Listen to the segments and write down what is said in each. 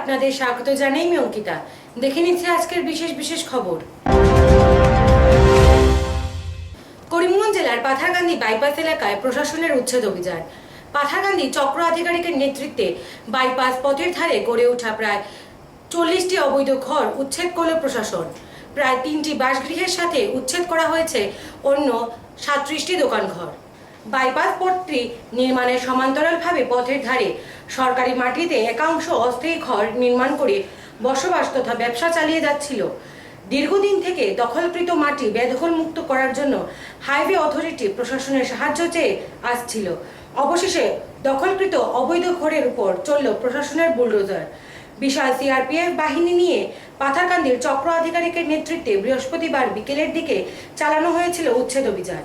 আপনাদের স্বাগত জানাই আমি অঙ্কিতা। দেখে নিচ্ছি আজকের বিশেষ বিশেষ খবর। করিমগঞ্জ জেলার পাথারকান্দি বাইপাস এলাকায় প্রশাসনের উচ্ছেদ অভিযান। পাথারকান্দি চক্র আধিকারিকের নেতৃত্বে বাইপাস পথের ধারে গড়ে ওঠা প্রায় 40টি অবৈধ ঘর উচ্ছেদ করল প্রশাসন। প্রায় 3টি বাসগৃহের সাথে উচ্ছেদ করা হয়েছে অন্য 37টি দোকানঘর। বাইপাস পথটি নির্মাণের সমান্তরালভাবে পথের ধারে সরকারি মাটিতে একাংশ অস্থায়ী ঘর নির্মাণ করে বসবাস তথা ব্যবসা চালিয়ে যাচ্ছিল। দীর্ঘদিন থেকে দখলকৃত মাটি বেদখল মুক্ত করার জন্য হাইওয়ে অথরিটি প্রশাসনের সাহায্য চেয়ে আসছিল। অবশেষে দখলকৃত অবৈধ ঘরের উপর চলল প্রশাসনের বুলডোজার। বিশাল সিআরপিএফ বাহিনী নিয়ে পাথারকান্দির চক্র আধিকারিকের নেতৃত্বে বৃহস্পতিবার বিকেলের দিকে চালানো হয়েছিল উচ্ছেদ অভিযান।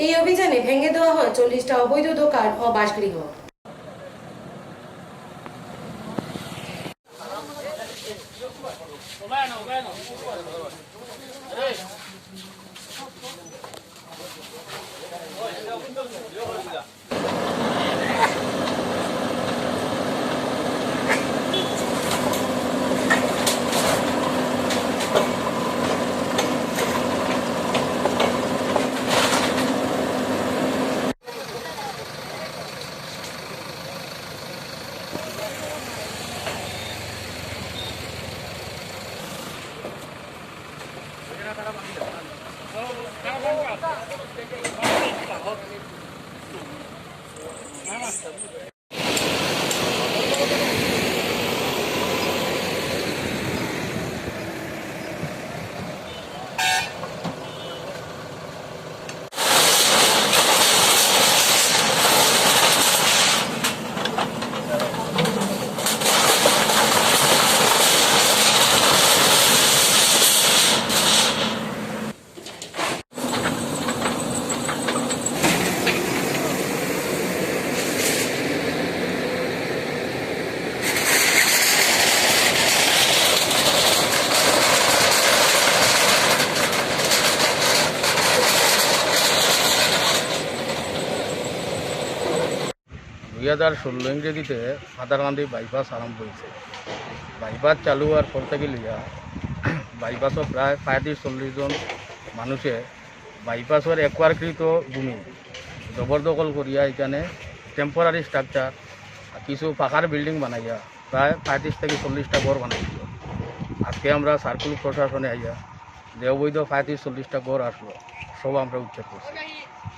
এই অভিযানে ভেঙে দেওয়া হয় 40টা অবৈধ দোকান ও বাসগৃহ। দুই 2016 ইংরেজিতে পাথারকান্দি বাইপাস আরম্ভ হয়েছে। বাইপাস চালু হওয়ার পর থেকে লিয়া বাইপাসও প্রায় 35-40 জন মানুষে বাইপাসের একবারকৃত ভূমি জবরদখল করিয়া এখানে টেম্পোরারি স্ট্রাকচার কিছু পাকার বিল্ডিং বানাইয়া প্রায় 35 থেকে 40টা ঘর বানাইছিল। আজকে আমরা সার্কুল প্রশাসনে আইয়া যে অবৈধ 35-40টা ঘর আসলো সব আমরা উচ্ছেদ করছি।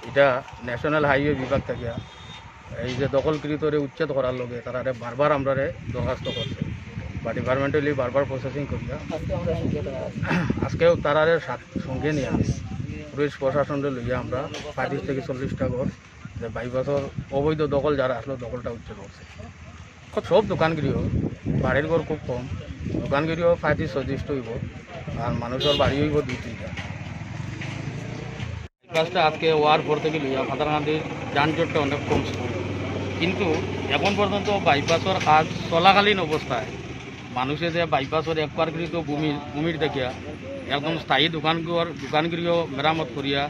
এটা ন্যাশনাল হাইওয়ে বিভাগ থেকে এই যে দখলকৃতরে উচ্ছেদ করার লগে তারা বারবার আমরা দরখাস্ত করছে বা ডিপার্টমেন্টালি বারবার প্রসেসিং করিয়া আজকেও তারা সঙ্গে নিয়ে পুলিশ প্রশাসনে লইয়া আমরা 35 থেকে 40টা ঘর যে বাইপাসের অবৈধ দখল যারা আসলো দখলটা উচ্ছেদ করছে। সব দোকানগৃহ বাড়ির ঘর খুব কম, দোকানগৃহ 35-36টা হইব আর মানুষের বাড়ি হইব 2-3টা। বাইপাসটা আজকে ওয়ার পর থেকে লইয়া পাথারকান্দির যানজটটা অনেক কম ছিল, কিন্তু এখন পর্যন্ত বাইপাসের কাজ চলাকালীন অবস্থায় মানুষে যে বাইপাসের একবারকৃত ভূমির দেখিয়া একদম স্থায়ী দোকানগৃহ মেরামত করিয়া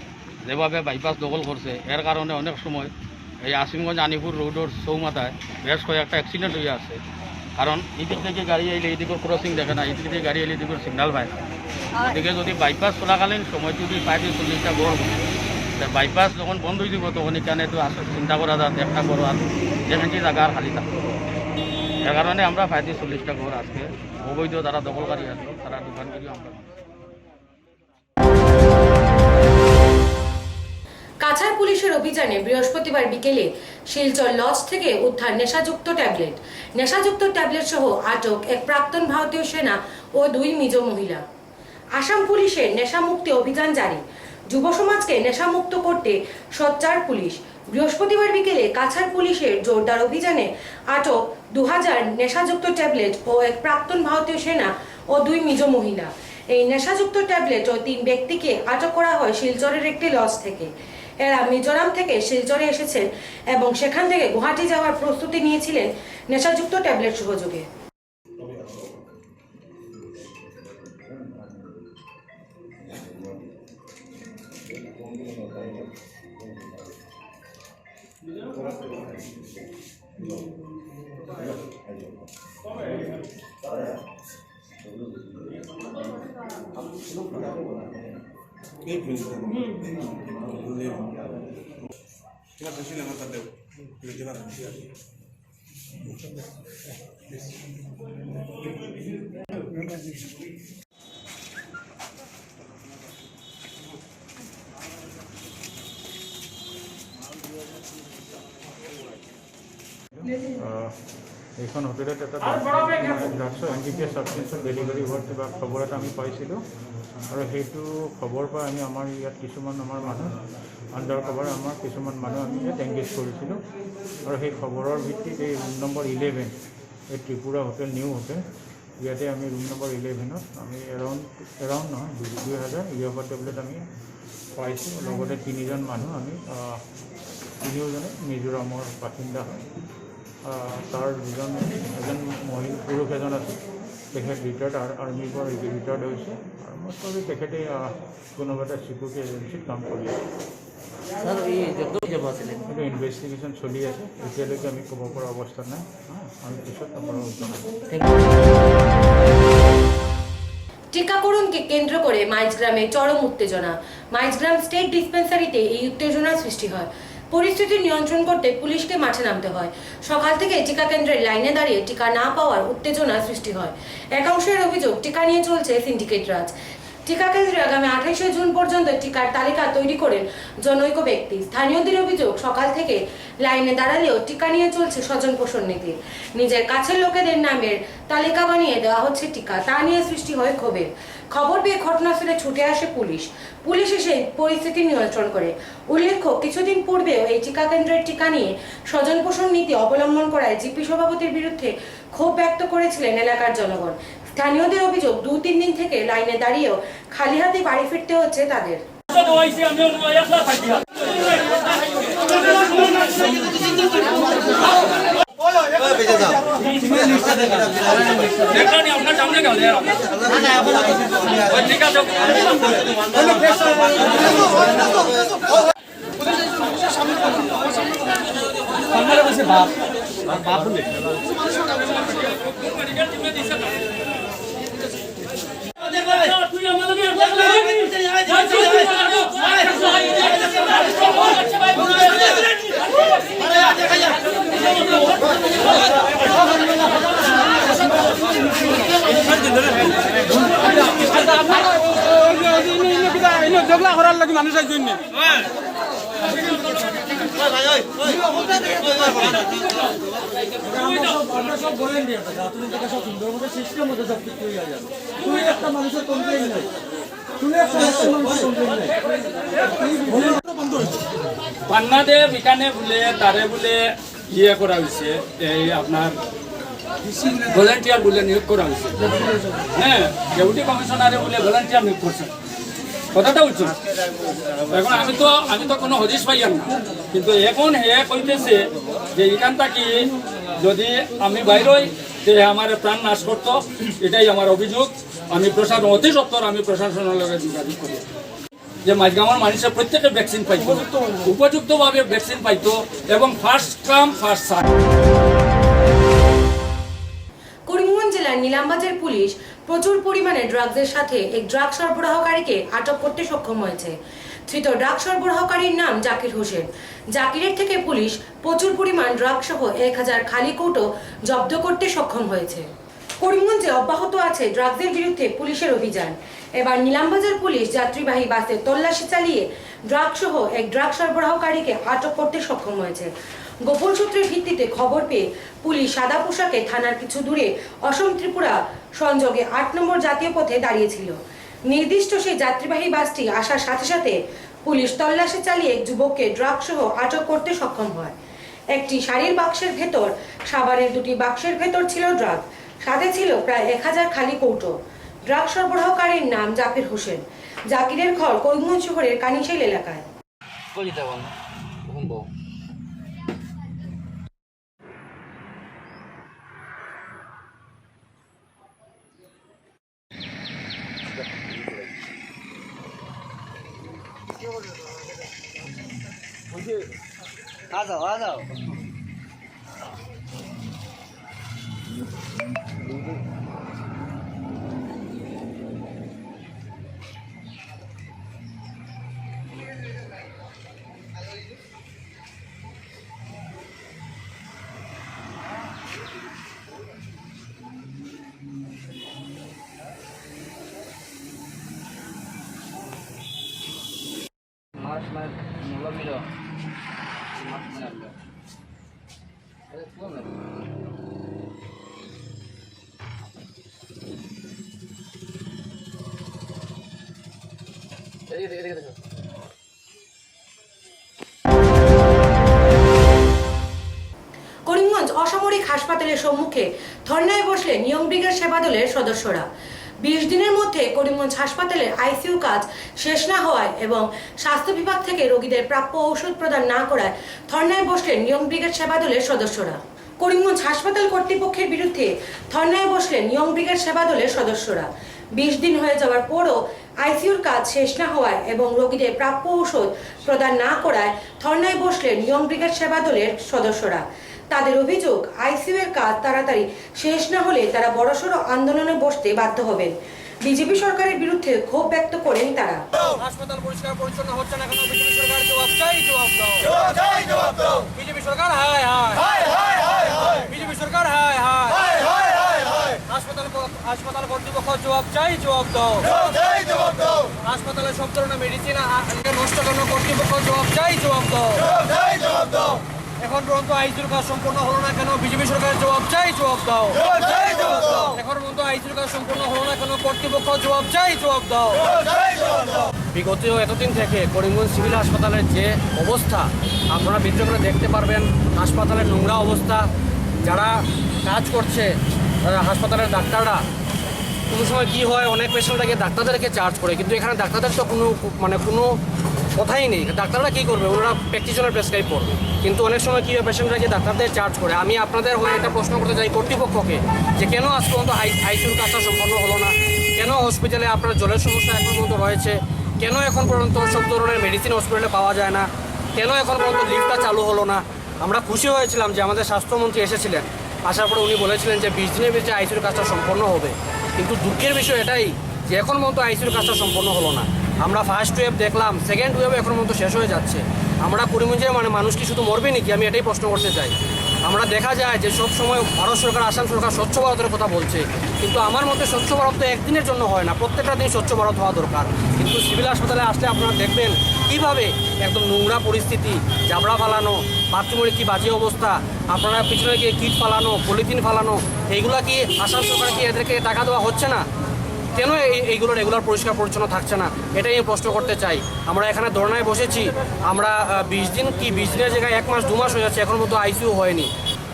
যেভাবে বাইপাস দখল করছে এর কারণে অনেক সময় এই আসিমগঞ্জ আনিপুর রোডের চৌমাথায় বেশ কয়েকটা অ্যাক্সিডেন্ট হয়ে আছে। কারণ এদিক থেকে গাড়ি আইলে এদিকে ক্রসিং দেখে না, এদিক থেকে গাড়ি আইলে এদিকে সিগন্যাল পায় না। এদিকে যদি বাইপাস চলাকালীন সময় যদি 35-40টা ঘর বাইপাস যখন বন্ধ হয়ে দিব তখন এখানে তো আসলে চিন্তা করা যাত একটা ঘর আর যেখানে জায়গা আর খালি থাকতো। এর কারণে আমরা 35-40টা ঘর আজকে অবৈধ যারা দখলকারী আসলো তারা দোকানগিরি আমরা। কাছাড় পুলিশের অভিযানে বৃহস্পতিবার বিকেলে শিলচর লজ থেকে উদ্ধার নেশাযুক্ত ট্যাবলেট সহ আটক এক প্রাক্তন ভারতীয় সেনা ও 2 মিজো মহিলা। আসাম পুলিশের নেশামুক্তি অভিযান জারি, যুব সমাজকে নেশামুক্ত করতে সোচ্চার পুলিশ। বৃহস্পতিবার বিকেলে কাছাড় পুলিশের জোরদার অভিযানে আটক 2000 নেশাযুক্ত ট্যাবলেট ও এক প্রাক্তন ভারতীয় সেনা ও 2 মিজো মহিলা। এই নেশাযুক্ত ট্যাবলেট ও 3 ব্যক্তিকে আটক করা হয় শিলচরের একটি লজ থেকে। এরা মিজোরাম থেকে শিলচরে এসেছেন এবং সেখান থেকে গুয়াহাটি যাওয়ার প্রস্তুতি নিয়েছিলেন নেশাযুক্ত ট্যাবলেট সহযোগে। এইখন হোটেলত এটা ড্ৰাগছৰ NDPS ছাবষ্টেঞ্চৰ ডেলিভাৰী হোৱাৰ কিবা খবৰ এটা আমি পাইছিলোঁ আৰু সেইটো খবৰৰ পৰা আমি আমাৰ ইয়াত কিছুমান আমাৰ মানুহ আণ্ডাৰ কভাৰ আমাৰ কিছুমান মানুহ আমি ইয়াত এংগেজ কৰিছিলোঁ আৰু সেই খবৰৰ ভিত্তিত এই ৰুম নম্বৰ 11 এই ত্ৰিপুৰা হোটেল নিউ হোটেল ইয়াতে আমি ৰুম নম্বৰ 11ত আমি এৰাউণ্ড নহয় 2000 ইয়াবা টেবলেট আমি পাইছোঁ লগতে 3জন মানুহ আমি তিনিওজনে মিজোৰামৰ বাসিন্দা হয় তাৰ এজন মহিলা পুৰুষ এজন আছে তেখেত ৰিটায়াৰ্ড আৰ্মিৰ পৰা ৰিটায়াৰ্ড হৈছে আৰু মই ভাবি তেখেতে কোনোবা এটা চিকিউৰিটি এজেঞ্চিত কাম কৰি আছে এইটো ইনভেষ্টিগেশ্যন চলি আছে এতিয়ালৈকে আমি ক'ব পৰা অৱস্থা নাই আমি পিছত আপোনাৰ জনাম টিকাকরণকে কেন্দ্র করে মাইজগ্রামে চরম উত্তেজনা। মাইজগ্রাম স্টেট ডিসপেন্সারিতে এই উত্তেজনার সৃষ্টি হয়। পরিস্থিতি নিয়ন্ত্রণ করতে পুলিশকে মাঠে নামতে হয়। সকাল থেকে টিকা কেন্দ্রের লাইনে দাঁড়িয়ে টিকা না পাওয়ার উত্তেজনা সৃষ্টি হয়। একাংশের অভিযোগ টিকা নিয়ে চলছে সিন্ডিকেট রাজ। টিকা কেন্দ্রে আগামী 28শে জুন পর্যন্ত টিকার তালিকা তৈরি করেন জনৈক ব্যক্তি। স্থানীয়দের অভিযোগ সকাল থেকে লাইনে দাঁড়ালেও টিকা নিয়ে চলছে স্বজন পোষণ নীতি। নিজের কাছের লোকেদের নামের তালিকা বানিয়ে দেওয়া হচ্ছে টিকা, তা নিয়ে সৃষ্টি হয় ক্ষোভের। খবর পেয়ে ঘটনাস্থলে ছুটে আসে পুলিশ এসে পরিস্থিতি নিয়ন্ত্রণ করে। উল্লেখ্য, কিছুদিন পূর্বেও এই টিকা কেন্দ্রের টিকা নিয়ে স্বজন পোষণ নীতি অবলম্বন করায় জিপি সভাপতির বিরুদ্ধে ক্ষোভ ব্যক্ত করেছিলেন এলাকার জনগণ। স্থানীয়দের অভিযোগ 2-3 দিন থেকে লাইনে দাঁড়িয়েও খালি হাতে বাড়ি ফিরতে হচ্ছে তাদের। জগলা করার লাগে মানুষের জন্য পান্নাদে বিকানে বলে তারে বলে ইয়ে করা হয়েছে এই আপনার ভলেন্টিয়ার বলে নিয়োগ করা হয়েছে। হ্যাঁ, ডেপুটি কমিশনারে বলে ভলেন্টিয়ার নিয়োগ করছে। কথাটা বলছো এখন আমি তো কোনো হদিশ পাইয়াম না, কিন্তু এখন হে কইতেছে যে এখান থেকে যদি আমি বাইরই যে আমার প্রাণ নাশ করতো, এটাই আমার অভিযোগ। আমি প্রশাসন অতি সত্তর আমি প্রশাসনের লগে যোগাযোগ করি যে মাঝগাঁওয়ের মানুষের প্রত্যেকে ভ্যাকসিন পাইতো, উপযুক্তভাবে ভ্যাকসিন পাইতো এবং first come first serve. Karimganj জেলার নিলামবাজার পুলিশ প্রচুর পরিমাণে ড্রাগসের সাথে এক ড্রাগ সরবরাহকারীকে আটক করতে সক্ষম হয়েছে। ধৃত ড্রাগ সরবরাহকারীর নাম জাকির হোসেন। জাকিরের থেকে পুলিশ প্রচুর পরিমাণ ড্রাগ সহ 1000 খালি কৌটো জব্দ করতে সক্ষম হয়েছে। করিমগঞ্জে অব্যাহত আছে ড্রাগসের বিরুদ্ধে পুলিশের অভিযান। এবার নিলামবাজার পুলিশ যাত্রীবাহী বাসে তল্লাশি চালিয়ে ড্রাগ সহ এক ড্রাগ সরবরাহকারীকে আটক করতে সক্ষম হয়েছে। গোপন সূত্রের ভিত্তিতে খবর পেয়ে পুলিশ সাদা পোশাকে থানার কিছু দূরে অসম ত্রিপুরা সংযোগে 8 নম্বর জাতীয় পথে দাঁড়িয়েছিল। নির্দিষ্ট সেই যাত্রীবাহী বাসটি আসার সাথে সাথে পুলিশ তল্লাশি চালিয়ে এক যুবককে ড্রাগ সহ আটক করতে সক্ষম হয়। একটি শাড়ির বাক্সের ভেতর, সাবানের 2টি বাক্সের ভেতর ছিল ড্রাগ, সাথে ছিল প্রায় 1000 খালি কৌটো। ড্রাগ সরবরাহকারীর নাম জাকির হোসেন। জাকিরের ঘর করিমগঞ্জ শহরের কানিশাইল এলাকায়। आ जाओ করিমগঞ্জ অসামরিক হাসপাতালের সম্মুখে ধর্নায় বসলেন ইয়ং ব্রিগেড সেবা দলের সদস্যরা। 20 দিনের মধ্যে করিমগঞ্জ হাসপাতালের আইসিইউ কাজ শেষ না হওয়ায় এবং স্বাস্থ্য বিভাগ থেকে রোগীদের প্রাপ্য ঔষধ প্রদান না করায় ধর্নায় বসলেন ইয়ং ব্রিগেড সেবা দলের সদস্যরা। করিমগঞ্জ হাসপাতাল কর্তৃপক্ষের বিরুদ্ধে ধর্নায় বসলেন ইয়ং ব্রিগেড সেবা দলের সদস্যরা। 20 দিন হয়ে যাওয়ার পরও আইসিইউর কাজ শেষ না হওয়ায় এবং রোগীদের প্রাপ্য ঔষধ প্রদান না করায় ধর্নায় বসলেন ইয়ং ব্রিগেড সেবা দলের সদস্যরা। তাদের অভিযোগ, আইসিইউ এর কাজ তাড়াতাড়ি শেষ না হলে তারা বড়সড় আন্দোলনে বসতে বাধ্য হবেন। বিজেপি সরকারের বিরুদ্ধে ক্ষোভ ব্যক্ত করেন তারা। হাসপাতাল পরিষ্কার পরিচ্ছন্ন হচ্ছে না কেন? বিজেপি সরকার জবাব চাই, জবাব দাও। জবাব দাও। বিজেপি সরকার হায় হায়। বিজেপি সরকার হায় হায়। হাসপাতাল কর্তৃপক্ষ জবাব চাই, জবাব দাও। জবাব দাও। হাসপাতালে সব ধরনের মেডিসিন নষ্ট কেন? কর্তৃপক্ষ জবাব চাই, জবাব দাও। জবাব দাও। এখন পর্যন্ত আইসিইউর কাজ সম্পূর্ণ হলো না কেন? বিজেপি সরকার জবাব চাই, জবাব দাও। এখন পর্যন্ত আইসিইউর কাজ সম্পূর্ণ হলো না কেন? কর্তৃপক্ষ জবাব চাই, জবাব দাও। বিগত এতদিন থেকে করিমগঞ্জ সিভিল হাসপাতালের যে অবস্থা আপনারা ভিডিও করে দেখতে পারবেন। হাসপাতালের নোংরা অবস্থা, যারা কাজ করছে হাসপাতালের ডাক্তাররা, কোনো সময় কী হয়, অনেক পেশেন্টটাকে ডাক্তারদেরকে চার্জ করে, কিন্তু এখানে ডাক্তারদের তো কোনো কথাই নেই। ডাক্তাররা কী করবে? ওনারা প্র্যাকটিশনার প্রেসক্রাইব করবে, কিন্তু অনেক সময় কী হয়, পেশেন্টরা ডাক্তারদের চার্জ করে। আমি আপনাদের হয়ে একটা প্রশ্ন করতে চাই কর্তৃপক্ষকে, যে কেন আজ পর্যন্ত আইসিইউর কাজটা সম্পন্ন হলো না? কেন হসপিটালে আপনার জলের সমস্যা এখন পর্যন্ত রয়েছে? কেন এখন পর্যন্ত সব ধরনের মেডিসিন হসপিটালে পাওয়া যায় না? কেন এখন পর্যন্ত লিফটটা চালু হলো না? আমরা খুশি হয়েছিলাম যে আমাদের স্বাস্থ্যমন্ত্রী এসেছিলেন, আসার পরে উনি বলেছিলেন যে 20 দিনের ভিতরে আইসিইউর কাজটা সম্পন্ন হবে, কিন্তু দুঃখের বিষয় এটাই যে এখন পর্যন্ত আইসিইউর কাজটা সম্পন্ন হলো না। আমরা ফার্স্ট ওয়েভ দেখলাম, সেকেন্ড ওয়েভ এখন পর্যন্ত শেষ হয়ে যাচ্ছে। আমরা করিমগঞ্জের মানুষ কি শুধু মরবে নাকি? আমি এটাই প্রশ্ন করতে চাই। আমরা দেখা যায় যে সব সময় ভারত সরকার, আসাম সরকার স্বচ্ছ ভারতের কথা বলছে, কিন্তু আমার মতে স্বচ্ছ ভারত তো একদিনের জন্য হয় না, প্রত্যেকটা দিন স্বচ্ছ ভারত হওয়া দরকার। কিন্তু সিভিল হাসপাতালে আসলে আপনারা দেখবেন কীভাবে একদম নোংরা পরিস্থিতি, জাবড়া ফালানো, বাথরুমের কী বাজে অবস্থা, আপনারা পিছনে গিয়ে কিট ফালানো, পলিথিন ফালানো, এইগুলা কি আসাম সরকার কি এদেরকে টাকা দেওয়া হচ্ছে না? কেন এইগুলো রেগুলার পরিষ্কার পরিচ্ছন্ন থাকছে না? এটাই আমি প্রশ্ন করতে চাই। আমরা এখানে ধর্নায় বসেছি, আমরা 20 দিনের জায়গায় 1 মাস 2 মাস হয়ে যাচ্ছে, এখন মতো আইসিইউ হয়নি।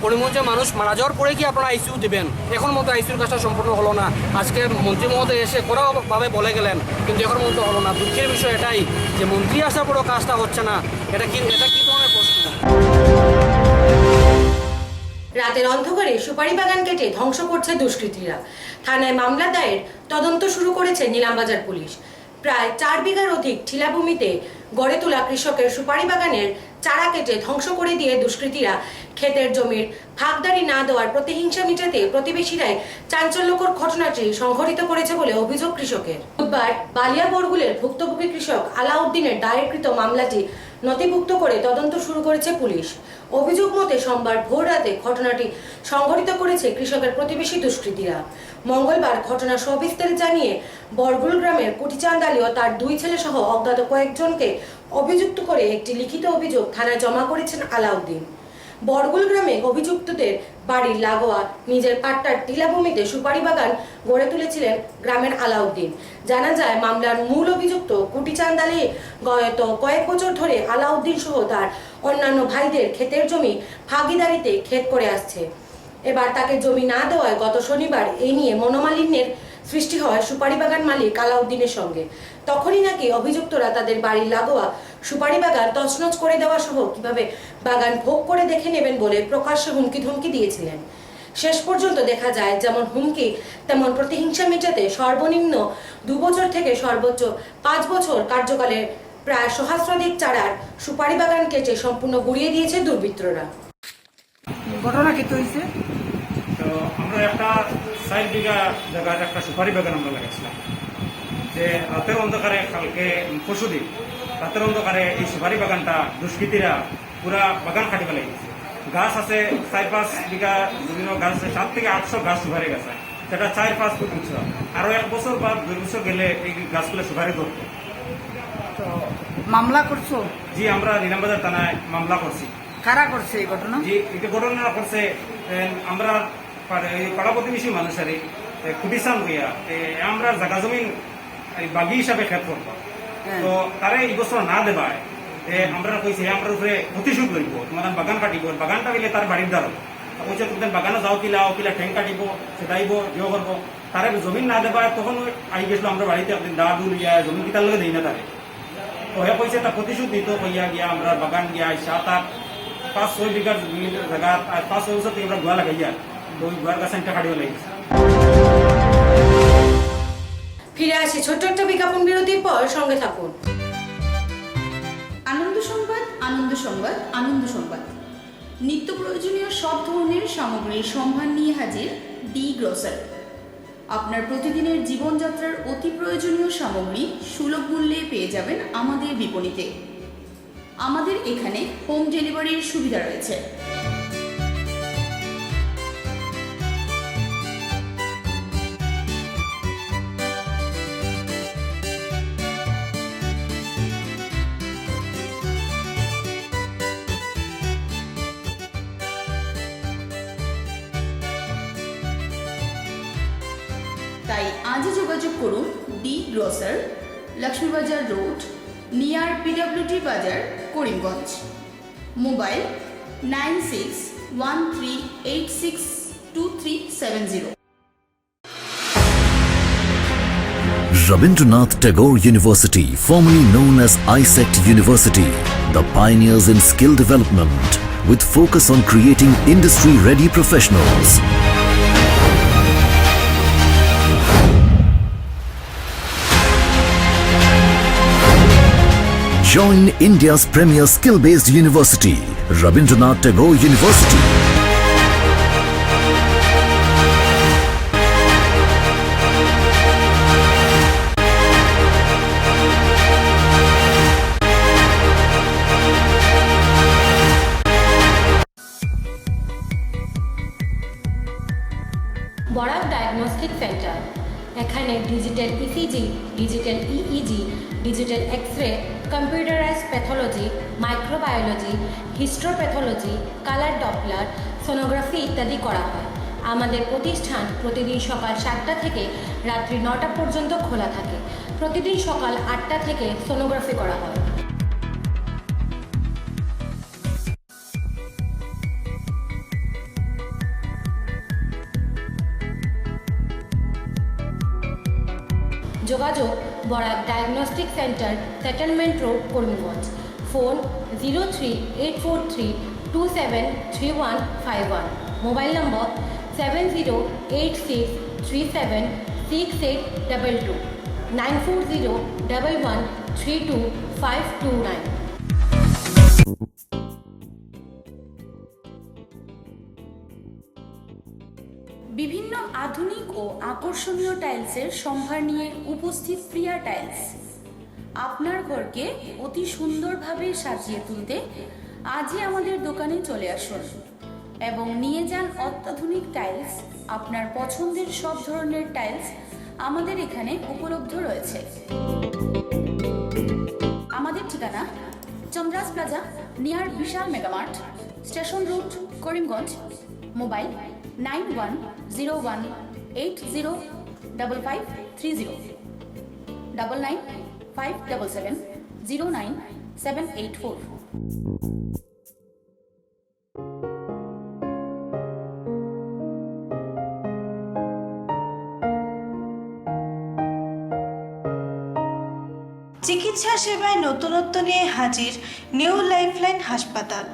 করিমগঞ্জে মানুষ মারা যাওয়ার পরে কি আপনারা আইসিইউ দেবেন? এখন মতো আইসিইউর কাজটা সম্পূর্ণ হলো না। আজকে মন্ত্রী মহোদয় এসে কোনোভাবে বলে গেলেন, কিন্তু এখন মতো হলো না। দুঃখের বিষয় এটাই যে মন্ত্রী আসার পরেও কাজটা হচ্ছে না। এটা কি ধরনের প্রশ্ন? রাতের অন্ধকারে সুপারি বাগান কেটে ধ্বংস করছে দুষ্কৃতীরা। থানায় মামলা দায়ের, তদন্ত শুরু করেছে নিলামবাজার পুলিশ। প্রায় 4 বিঘার অধিক ঠিলাভূমিতে গড়ে তোলা কৃষকের সুপারি বাগানের চারা কেটে ধ্বংস করে দিয়ে দুষ্কৃতীরা ক্ষেতের জমির ভাগদারি না দেওয়ার প্রতিহিংসা মিটাতে প্রতিবেশীরাই চাঞ্চল্যকর ঘটনাটি সংঘটিত করেছে বলে অভিযোগ কৃষকের। বুধবার বালিয়া বরগুলের ভুক্তভোগী কৃষক আলাউদ্দিনের দায়েরকৃত মামলাটি নথিভুক্ত করে তদন্ত শুরু করেছে পুলিশ। অভিযোগ মতে সোমবার ভোর রাতে ঘটনাটি সংঘটিত করেছে কৃষকের প্রতিবেশী দুষ্কৃতীরা। মঙ্গলবার ঘটনা সবিস্তারে জানিয়ে বরগুল গ্রামের কুটিচাঁদ আলী ও তার 2 ছেলে সহ অজ্ঞাত কয়েকজনকে অভিযুক্ত করে একটি লিখিত অভিযোগ থানায় জমা করেছেন আলাউদ্দিন। বরগুল গ্রামে অভিযুক্তদের বাড়ির লাগোয়া নিজের পাট্টার টিলাভূমিতে সুপারি বাগান গড়ে তুলেছিলেন গ্রামের আলাউদ্দিন। জানা যায় মামলার মূল অভিযুক্ত কুটিচাঁদ আলী গত কয়েক বছর ধরে আলাউদ্দিন সহ তার অন্যান্য ভাইদের ক্ষেতের জমি ভাগিদারিতে ক্ষেত করে আসছে। এবার তাকে জমি না দেওয়ায় গত শনিবার এই নিয়ে মনোমালিন্যের সৃষ্টি হয় সুপারি বাগান মালিক আলাউদ্দিনের সঙ্গে। তখনই নাকি অভিযুক্তরা তাদের বাড়ির লাগোয়া সুপারি বাগান তছনছ করে দেওয়া সহ কিভাবে বাগান ভোগ করে দেখে নেবেন বলে প্রকাশ্যে হুমকি ধমকি দিয়েছিলেন। শেষ পর্যন্ত দেখা যায় যেমন হুমকি তেমন প্রতিহিংসা মেটাতে সর্বনিম্ন 2 বছর থেকে সর্বোচ্চ 5 বছর কার্যকালের প্রায় সহস্রাধিক চারার সুপারি বাগান কেটে সম্পূর্ণ গুড়িয়ে দিয়েছে দুর্বৃত্তরা। ঘটনা কি হয়েছে? তো আমরা একটা 4 বিঘা জায়গার একটা সুপারি বাগান আমরা লাগাইছিলাম, যে রাতের অন্ধকারে কালকে পরশুদিন রাতের অন্ধকারে এই সুপারি বাগানটা দুষ্কৃতীরা পুরা বাগান কাটি ফেলে গেছে। গাছ আছে 4-5 বিঘা বিভিন্ন গাছ আছে, 700 থেকে 800 গাছ সুপারি গাছ আছে, সেটা 4-5 ফুট উঁচু। আরো 1 বছর বা 2 বছর গেলে এই গাছগুলো সুপারি ধরতো। তো মামলা করছো? জি আমরা নিলামবাজার থানায় মামলা করছি। কারা করছে এই ঘটনা? জি এটা ঘটনা করছে আমরা পাড়া প্রতিবেশী মানুষের খুটিসান হইয়া আমরা জায়গা জমিন বাগি হিসাবে খেত করবো। হ্যাঁ। তো তারে এই বছর না দেবায় আমরা কইছি আমরা উপরে প্রতিশোধ লইব, তোমার বাগান কাটিব, বাগানটা গেলে তার বাড়ির দ্বার কইছে তোমাদের বাগানে যাও কিলা ঠেং কাটিব সেটাইব ইয়ে করবো। তারে জমিন না দেবায় তখন আই গেছিল আমরা বাড়িতে একদিন দা দুল ইয়া জমিন কিতার লগে দেই না তারে। তো হে কইছে তা প্রতিশোধ দিত কইয়া গিয়া আমরা বাগান গিয়া 7-8-5-6 বিঘার জায়গা আর 5-6 বছর থেকে আমরা গোয়া লাগাইয়া তো ওই গোয়ার কাছে একটা কাটিও লাগিয়েছে। ফিরে আসি ছোট্ট একটা বিজ্ঞাপন বিরতির পর, সঙ্গে থাকুন। আনন্দ সংবাদ, আনন্দ সংবাদ, আনন্দ সংবাদ। নিত্য প্রয়োজনীয় সব ধরনের সামগ্রীর সম্ভার নিয়ে হাজির ডি গ্রোসার। আপনার প্রতিদিনের জীবনযাত্রার অতি প্রয়োজনীয় সামগ্রী সুলভ মূল্যে পেয়ে যাবেন আমাদের বিপণিতে। আমাদের এখানে হোম ডেলিভারির সুবিধা রয়েছে। তাই আজই যোগাযোগ করুন D grosser, Laxmibazar road, near PWT বাজার, Karimganj. Mobile 9613862370। Rabindranath Tagore University, formerly known as ISECT University, the pioneers in skill development, with focus on creating industry-ready professionals. Join India's premier skill-based university, Rabindranath Tagore University. Barak diagnostic centre, এখানে digital ECG, digital EEG, digital X-ray, computerised pathology, microbiology, histopathology, colour Doppler, sonography ইত্যাদি করা হয়। আমাদের প্রতিষ্ঠান প্রতিদিন সকাল 7টা থেকে রাত্রি 9টা পর্যন্ত খোলা থাকে। প্রতিদিন সকাল 8টা থেকে সোনোগ্রাফি করা হয়। যোগাযোগ Barak diagnostic centre, settlement road, Karimganj. Phone 038432735151। Mobile নম্বর 7086376822 9401132529। বিভিন্ন আধুনিক ও আকর্ষণীয় টাইলসের সম্ভার নিয়ে উপস্থিত প্রিয়া টাইলস। আপনার ঘরকে অতি সুন্দরভাবে সাজিয়ে তুলতে আজই আমাদের দোকানে চলে আসুন এবং নিয়ে যান অত্যাধুনিক টাইলস। আপনার পছন্দের সব ধরনের টাইলস আমাদের এখানে উপলব্ধ রয়েছে। আমাদের ঠিকানা Chandras plaza, near Vishal megamart, station road, Karimganj. Mobile 9101805530 9957709784। চিকিৎসা সেবায় নতুনত্ব নিয়ে হাজির নিউ লাইফলাইন হাসপাতাল।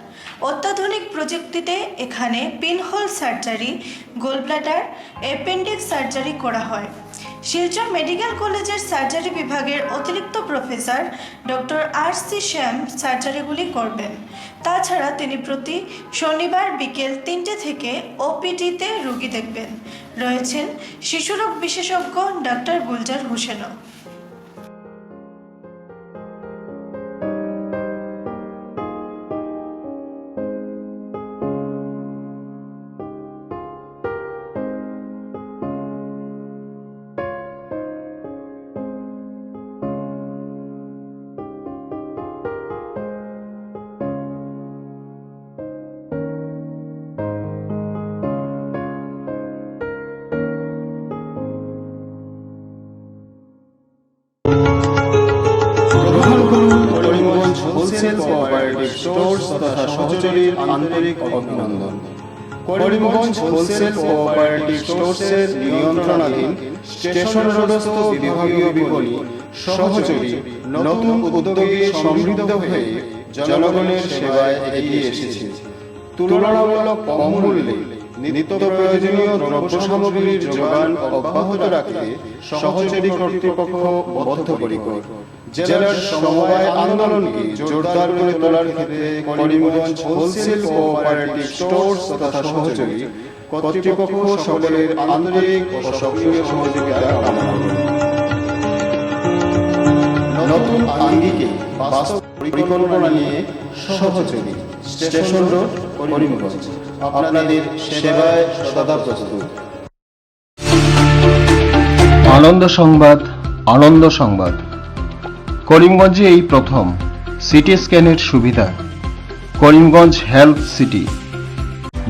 অত্যাধুনিক প্রযুক্তিতে এখানে pinhole surgery, gallbladder, appendix surgery করা হয়। শিলচর মেডিকেল কলেজের সার্জারি বিভাগের অতিরিক্ত প্রফেসর ডক্টর RC শ্যাম সার্জারিগুলি করবেন। তাছাড়া তিনি প্রতি শনিবার বিকেল 3টে থেকে OPD-তে রোগী দেখবেন। রয়েছেন শিশুরোগ বিশেষজ্ঞ ডক্টর গুলজার হোসেনও। গ্রহণ করুন করিমগঞ্জ হোলসেল কোঅপারেটিভ স্টোর্স তথা সহচরীর আন্তরিক অভিনন্দন। করিমগঞ্জ হোলসেল কোঅপারেটিভ স্টোর্সের নিয়ন্ত্রণাধীন স্টেশন রোডস্থ বিভাগীয় বিপণী সহচরী নতুন উদ্যোগে সমৃদ্ধ হয়ে জনগণের সেবায় এগিয়ে এসেছে। তুলনামূলক কম মূল্যে নিত্য প্রয়োজনীয় দ্রব্য সামগ্রীর যোগান অব্যাহত রাখতে সহচরী কর্তৃপক্ষ বদ্ধপরিকর। জেলার সমবায় আন্দোলনকে জোরদার করে তোলার ক্ষেত্রে করিমগঞ্জ হোলসেল কোঅপারেটিভ স্টোর্স তথা সহচরী কর্তৃপক্ষ সকলের আন্তরিক ও সক্রিয় সহযোগিতা কামনা করে। নতুন আঙ্গিকে বাস্তব পরিকল্পনা নিয়ে সহচরী স্টেশন রোড করিমগঞ্জ আপনাদের সেবায় সদা প্রস্তুত। আনন্দ সংবাদ, আনন্দ সংবাদ। করিমগঞ্জে এই প্রথম সিটি স্ক্যানের সুবিধা। Karimganj health city,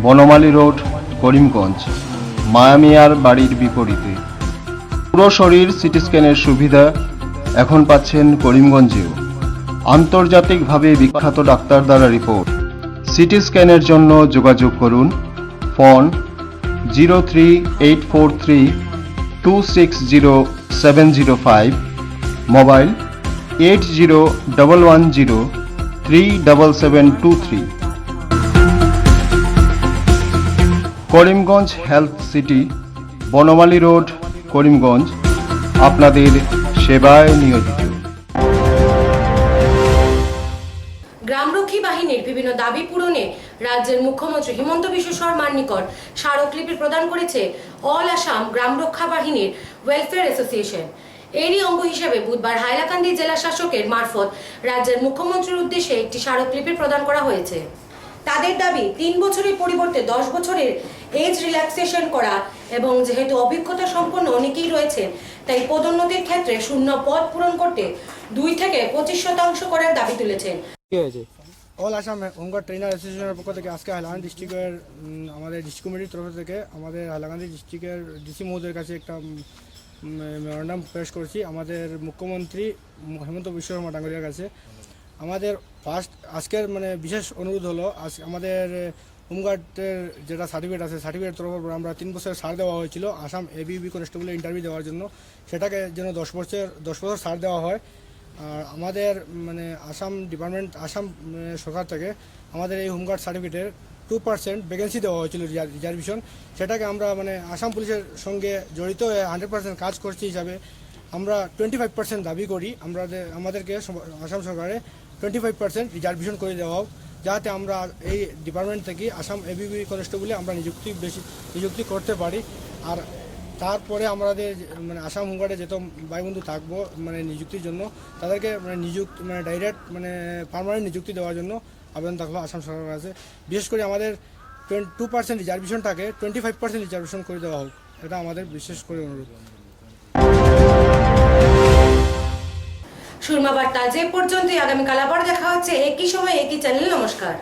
Banamali road, Karimganj, মায়ামিয়ার বাড়ির বিপরীতে। পুরো শরীর সিটি স্ক্যানের সুবিধা এখন পাচ্ছেন করিমগঞ্জেও। আন্তর্জাতিকভাবে বিখ্যাত ডাক্তার দ্বারা রিপোর্ট। সিটি স্ক্যানের জন্য যোগাযোগ করুন phone 038432600705, mobile 8011037723। Karimganj health city, Banamali road, Karimganj আপনাদের সেবায় নিয়োজিত। গ্রামরক্ষী বাহিনীর বিভিন্ন দাবি পূরণে রাজ্যের মুখ্যমন্ত্রী হিমন্ত বিশ্ব শর্মার নিকট স্মারকলিপি প্রদান করেছে অল আসাম গ্রাম রক্ষা বাহিনীর ওয়েলফেয়ার অ্যাসোসিয়েশন। এরই অঙ্গ হিসেবে বুধবার হাইলাকান্দি জেলা শাসকের মারফত রাজ্যের মুখ্যমন্ত্রীর উদ্দেশ্যে একটি স্মারকলিপি প্রদান করা হয়েছে। তাদের দাবি 3 বছরের পরিবর্তে 10 বছরের এজ রিল্যাক্সেশন করা এবং যেহেতু অভিজ্ঞতা সম্পন্ন অনেকেই রয়েছেন তাই পদোন্নতির ক্ষেত্রে শূন্য পদ পূরণ করতে 2 থেকে 25% করার দাবি তুলেছেন। অল আসাম হোমগার্ড ট্রেনার অ্যাসোসিয়েশনের পক্ষ থেকে আজকে হাইলাকান্দি ডিস্ট্রিক্টের আমাদের ডিস্ট্রিক্ট কমিটির তরফ থেকে আমাদের হাইলাকান্দি ডিস্ট্রিক্টের ডিসি মহোদয়ের কাছে একটা মেমোরান্ডাম পেশ করেছি আমাদের মুখ্যমন্ত্রী হেমন্ত বিশ্ব শর্মা ডাঙ্গরিয়ার কাছে। আমাদের ফার্স্ট আজকের বিশেষ অনুরোধ হলো আমাদের হোমগার্ডের যেটা সার্টিফিকেট আছে সার্টিফিকেটের তরফ আমরা 3 বছরের ছাড় দেওয়া হয়েছিল আসাম এবিবি কনস্টেবলের ইন্টারভিউ দেওয়ার জন্য, সেটাকে যেন 10 বছর ছাড় দেওয়া হয়। আর আমাদের আসাম ডিপার্টমেন্ট আসাম সরকার থেকে আমাদের এই হোমগার্ড সার্টিফিকেটের 2% ভ্যাকেন্সি দেওয়া হয়েছিল রিজার্ভেশন, সেটাকে আমরা আসাম পুলিশের সঙ্গে জড়িত হয়ে 100% কাজ করছি হিসাবে আমরা 25% দাবি করি। আমাদেরকে আসাম সরকারে 25% রিজার্ভেশন করে দেওয়া হোক, যাতে আমরা এই ডিপার্টমেন্ট থেকে আসাম এবিবি কনস্টেবলে আমরা নিযুক্তি করতে পারি। আর তারপরে আমাদের আসাম হোমগার্ডে যেত ভাই বন্ধু থাকবো নিযুক্তির জন্য তাদেরকে ডাইরেক্ট পার্মানেন্ট নিযুক্তি দেওয়ার জন্য আবেদন থাকলো আসাম সরকারের কাছে। বিশেষ করে আমাদের 2% রিজার্ভেশনটাকে 25% রিজার্ভেশন করে দেওয়া হোক, এটা আমাদের বিশেষ করে অনুরোধ। সুরমা বার্তা যে পর্যন্তই, আগামীকাল আবার দেখা হচ্ছে একই সময় একই চ্যানেল। নমস্কার।